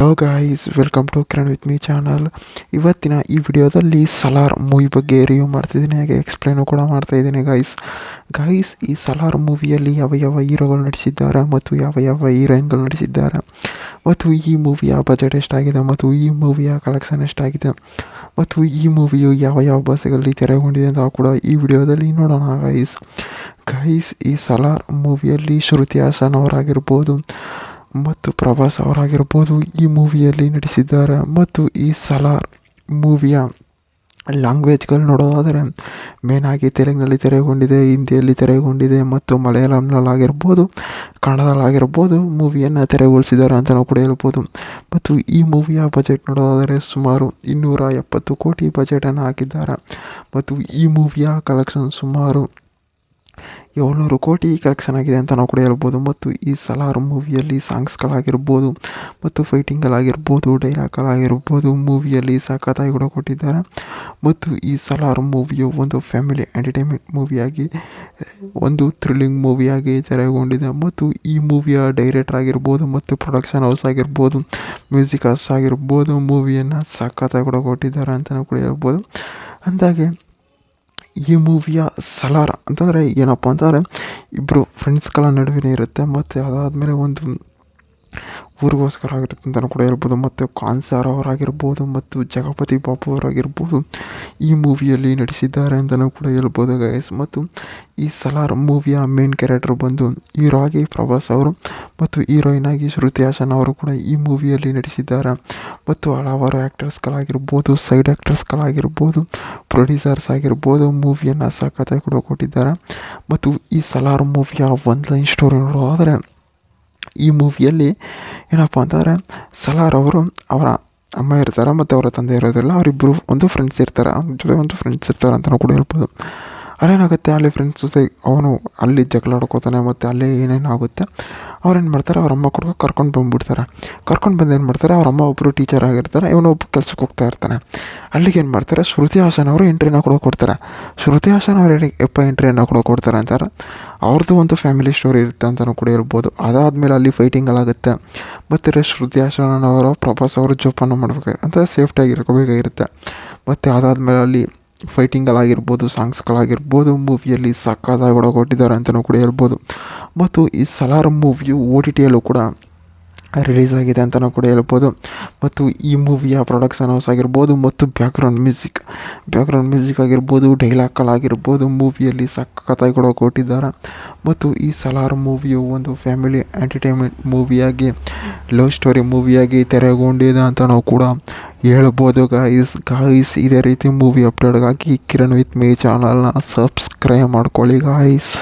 Hello guys, welcome to Kiran with me channel. ಇವತ್ತಿನ ಈ ವಿಡಿಯೋದಲ್ಲಿ ಸಲಾರ್ ಮೂವಿ ಬಗ್ಗೆ ರಿವ್ಯೂ ಮಾಡ್ತಿದ್ದೀನಿ, ಹಾಗೆ ಎಕ್ಸ್ಪ್ಲೇನು ಕೂಡ ಮಾಡ್ತಾಯಿದ್ದೀನಿ ಗಾಯ್ಸ್. ಈ ಸಲಾರ್ ಮೂವಿಯಲ್ಲಿ ಯಾವ ಯಾವ ಹೀರೋಗಳು ನಟಿಸಿದ್ದಾರೆ ಮತ್ತು ಯಾವ ಯಾವ ಹೀರೋಯಿನ್ಗಳು ನಟಿಸಿದ್ದಾರೆ, ಮತ್ತು ಈ ಮೂವಿಯ ಬಜೆಟ್ ಎಷ್ಟಾಗಿದೆ, ಮತ್ತು ಈ ಮೂವಿಯ ಕಲೆಕ್ಷನ್ ಎಷ್ಟಾಗಿದೆ, ಮತ್ತು ಈ ಮೂವಿಯು ಯಾವ ಯಾವ ಭಾಷೆಗಳಲ್ಲಿ ತೆರೆಗೊಂಡಿದೆ ಅಂತ ಕೂಡ ಈ ವಿಡಿಯೋದಲ್ಲಿ ನೋಡೋಣ ಗೈಸ್. ಈ ಸಲಾರ್ ಮೂವಿಯಲ್ಲಿ ಶ್ರುತಿ ಹಾಸನ್ ಅವರಾಗಿರ್ಬೋದು ಮತ್ತು ಪ್ರಭಾಸ್ ಅವರಾಗಿರ್ಬೋದು ಈ ಮೂವಿಯಲ್ಲಿ ನಟಿಸಿದ್ದಾರೆ. ಮತ್ತು ಈ ಸಲಾರ್ ಮೂವಿಯ ಲ್ಯಾಂಗ್ವೇಜ್ಗಳು ನೋಡೋದಾದರೆ ಮೇನಾಗಿ ತೆಲುಗಿನಲ್ಲಿ ತೆರೆಗೊಂಡಿದೆ, ಹಿಂದಿಯಲ್ಲಿ ತೆರೆಗೊಂಡಿದೆ ಮತ್ತು ಮಲಯಾಳಂನಲ್ಲಾಗಿರ್ಬೋದು, ಕನ್ನಡದಲ್ಲಾಗಿರ್ಬೋದು ಮೂವಿಯನ್ನು ತೆರೆಗೊಳಿಸಿದ್ದಾರೆ ಅಂತ ನಾವು ಕೂಡ ಹೇಳ್ಬೋದು. ಮತ್ತು ಈ ಮೂವಿಯ ಬಜೆಟ್ ನೋಡೋದಾದರೆ ಸುಮಾರು 270 ಕೋಟಿ ಬಜೆಟನ್ನು ಹಾಕಿದ್ದಾರೆ. ಮತ್ತು ಈ ಮೂವಿಯ ಕಲೆಕ್ಷನ್ ಸುಮಾರು 700 ಕೋಟಿ ಕಲೆಕ್ಷನ್ ಆಗಿದೆ ಅಂತ ನಾವು ಕೂಡ ಹೇಳ್ಬೋದು. ಮತ್ತು ಈ ಸಲಾರ್ ಮೂವಿಯಲ್ಲಿ ಸಾಂಗ್ಸ್ಗಳಾಗಿರ್ಬೋದು ಮತ್ತು ಫೈಟಿಂಗ್ಗಳಾಗಿರ್ಬೋದು, ಡೈಲಾಗ್ಗಳಾಗಿರ್ಬೋದು ಮೂವಿಯಲ್ಲಿ ಸಖತ್ತಾಗಿ ಕೂಡ ಕೊಟ್ಟಿದ್ದಾರೆ. ಮತ್ತು ಈ ಸಲಾರ್ ಮೂವಿಯು ಒಂದು ಫ್ಯಾಮಿಲಿ ಎಂಟರ್ಟೈನ್ಮೆಂಟ್ ಮೂವಿಯಾಗಿ, ಒಂದು ಥ್ರಿಲ್ಲಿಂಗ್ ಮೂವಿಯಾಗಿ ತೆರೆಗೊಂಡಿದೆ. ಮತ್ತು ಈ ಮೂವಿಯ ಡೈರೆಕ್ಟರ್ ಆಗಿರ್ಬೋದು ಮತ್ತು ಪ್ರೊಡಕ್ಷನ್ ಹೌಸ್ ಆಗಿರ್ಬೋದು, ಮ್ಯೂಸಿಕ್ ಹೌಸ್ ಆಗಿರ್ಬೋದು ಮೂವಿಯನ್ನು ಸಖತ್ತಾಗಿ ಕೂಡ ಕೊಟ್ಟಿದ್ದಾರೆ ಅಂತ ನಾವು ಕೂಡ ಹೇಳ್ಬೋದು. ಅಂದಾಗೆ ಈ ಮೂವಿಯ ಸಲಾರ್ ಅಂತಂದರೆ ಏನಪ್ಪ ಅಂತಂದರೆ ಇಬ್ಬರು ಫ್ರೆಂಡ್ಸ್ಗಳ ನಡುವೆ ಇರುತ್ತೆ, ಮತ್ತು ಅದಾದಮೇಲೆ ಒಂದು ಊರಿಗೋಸ್ಕರ ಆಗಿರುತ್ತೆ ಅಂತಲೂ ಕೂಡ ಹೇಳ್ಬೋದು. ಮತ್ತು ಕಾನ್ಸರ್ ಅವರಾಗಿರ್ಬೋದು ಮತ್ತು ಜಗಪತಿ ಬಾಬು ಅವರಾಗಿರ್ಬೋದು ಈ ಮೂವಿಯಲ್ಲಿ ನಟಿಸಿದ್ದಾರೆ ಅಂತಲೂ ಕೂಡ ಹೇಳ್ಬೋದು ಗೈಸ್. ಮತ್ತು ಈ ಸಲಾರ್ ಮೂವಿಯ ಮೇನ್ ಕ್ಯಾರೆಕ್ಟರ್ ಬಂದು ಹೀರೋ ಆಗಿ ಪ್ರಭಾಸ್ ಅವರು ಮತ್ತು ಹೀರೋಯಿನ್ ಆಗಿ ಶ್ರುತಿ ಹಾಸನ್ ಅವರು ಕೂಡ ಈ ಮೂವಿಯಲ್ಲಿ ನಟಿಸಿದ್ದಾರೆ. ಮತ್ತು ಹಲವಾರು ಆ್ಯಕ್ಟರ್ಸ್ಗಳಾಗಿರ್ಬೋದು, ಸೈಡ್ ಆ್ಯಕ್ಟರ್ಸ್ಗಳಾಗಿರ್ಬೋದು, ಪ್ರೊಡ್ಯೂಸರ್ಸ್ ಆಗಿರ್ಬೋದು ಮೂವಿಯನ್ನು ಸಖತ್ತಾಗಿ ಕೂಡ ಕೊಟ್ಟಿದ್ದಾರೆ. ಮತ್ತು ಈ ಸಲಾರ್ ಮೂವಿಯ ಒಂದು ಲೈನ್ ಸ್ಟೋರಿ ನೋಡೋದಾದರೆ ಈ ಮೂವಿಯಲ್ಲಿ ಏನಪ್ಪ ಅಂತಂದರೆ ಸಲಾರ್ ಅವರು ಅವರ ಅಮ್ಮ ಇರ್ತಾರೆ ಮತ್ತು ಅವರ ತಂದೆ ಇರೋದಿಲ್ಲ, ಅವರಿಬ್ಬರು ಒಂದು ಫ್ರೆಂಡ್ಸ್ ಇರ್ತಾರೆ, ಅವ್ರ ಜೊತೆ ಒಂದು ಫ್ರೆಂಡ್ಸ್ ಇರ್ತಾರೆ ಅಂತಲೂ ಕೂಡ ಹೇಳ್ಬೋದು. ಅಲ್ಲೇನಾಗುತ್ತೆ, ಅಲ್ಲಿ ಫ್ರೆಂಡ್ಸ್ ಜೊತೆ ಅವನು ಅಲ್ಲಿ ಜಗಳಾಡ್ಕೋತಾನೆ ಮತ್ತು ಅಲ್ಲಿ ಏನೇನಾಗುತ್ತೆ ಅವ್ರೇನು ಮಾಡ್ತಾರೆ, ಅವ್ರ ಅಮ್ಮ ಕೂಡ ಕರ್ಕೊಂಡು ಬಂದುಬಿಡ್ತಾರೆ. ಕರ್ಕೊಂಡು ಬಂದು ಏನು ಮಾಡ್ತಾರೆ, ಅವ್ರ ಅಮ್ಮ ಒಬ್ಬರು ಟೀಚರ್ ಆಗಿರ್ತಾರೆ, ಇವನೊಬ್ಬ ಕೆಲ್ಸಕ್ಕೆ ಹೋಗ್ತಾ ಇರ್ತಾನೆ. ಅಲ್ಲಿಗೆ ಏನು ಮಾಡ್ತಾರೆ, ಶ್ರುತಿ ಹಾಸನ್ ಅವರು ಎಂಟ್ರಿನ ಕೂಡ ಕೊಡ್ತಾರೆ. ಶ್ರುತಿ ಹಾಸನ್ ಅವರು ಎಂಟ್ರಿಯನ್ನು ಕೂಡ ಕೊಡ್ತಾರೆ ಅಂತಾರೆ. ಅವ್ರದ್ದು ಒಂದು ಫ್ಯಾಮಿಲಿ ಸ್ಟೋರಿ ಇರುತ್ತೆ ಅಂತಲೂ ಕೂಡ ಹೇಳ್ಬೋದು. ಅದಾದಮೇಲೆ ಅಲ್ಲಿ ಫೈಟಿಂಗ್ಗಳಾಗುತ್ತೆ. ಮತ್ತು ಶ್ರುತಿ ಹಾಸನ್ ಅವರು ಪ್ರಭಾಸ್ ಅವರು ಜೋಪಾನ ಮಾಡಬೇಕು ಅಂತ ಸೇಫ್ಟಿಯಾಗಿ ಇರ್ಕೋಬೇಕಾಗಿರುತ್ತೆ. ಮತ್ತು ಅದಾದಮೇಲೆ ಅಲ್ಲಿ ಫೈಟಿಂಗ್ಗಳಾಗಿರ್ಬೋದು, ಸಾಂಗ್ಸ್ಗಳಾಗಿರ್ಬೋದು ಮೂವಿಯಲ್ಲಿ ಸಕ್ಕತ್ತಾಗಿ ಕೂಡ ಕೊಟ್ಟಿದ್ದಾರೆ ಅಂತಲೂ ಕೂಡ ಹೇಳ್ಬೋದು. ಮತ್ತು ಈ ಸಲಾರ್ ಮೂವಿಯು OTTಯಲ್ಲೂ ಕೂಡ ರಿಲೀಸ್ ಆಗಿದೆ ಅಂತಲೂ ಕೂಡ ಹೇಳ್ಬೋದು. ಮತ್ತು ಈ ಮೂವಿಯ ಪ್ರೊಡಕ್ಷನ್ ಹೌಸ್ ಆಗಿರ್ಬೋದು ಮತ್ತು ಬ್ಯಾಕ್ಗ್ರೌಂಡ್ ಮ್ಯೂಸಿಕ್ ಆಗಿರ್ಬೋದು, ಡೈಲಾಗ್ಗಳಾಗಿರ್ಬೋದು ಮೂವಿಯಲ್ಲಿ ಸಖತ್ತಾಗಿ ಕೂಡ ಕೊಟ್ಟಿದ್ದಾರೆ. ಮತ್ತು ಈ ಸಲಾರ್ ಮೂವಿಯು ಒಂದು ಫ್ಯಾಮಿಲಿ ಎಂಟರ್ಟೈನ್ಮೆಂಟ್ ಮೂವಿಯಾಗಿ, ಲವ್ ಸ್ಟೋರಿ ಮೂವಿಯಾಗಿ ತೆರೆಗೊಂಡಿದೆ ಅಂತ ನಾವು ಕೂಡ ಹೇಳ್ಬೋದು ಗಾಯ್ಸ್. ಇದೇ ರೀತಿ ಮೂವಿ ಅಪ್ಡೇಟ್ಗಾಗಿ ಕಿರಣ್ ವಿತ್ ಮೀ ಚಾನಲ್ನ ಸಬ್ಸ್ಕ್ರೈಬ್ ಮಾಡ್ಕೊಳ್ಳಿ ಗಾಯ್ಸ್.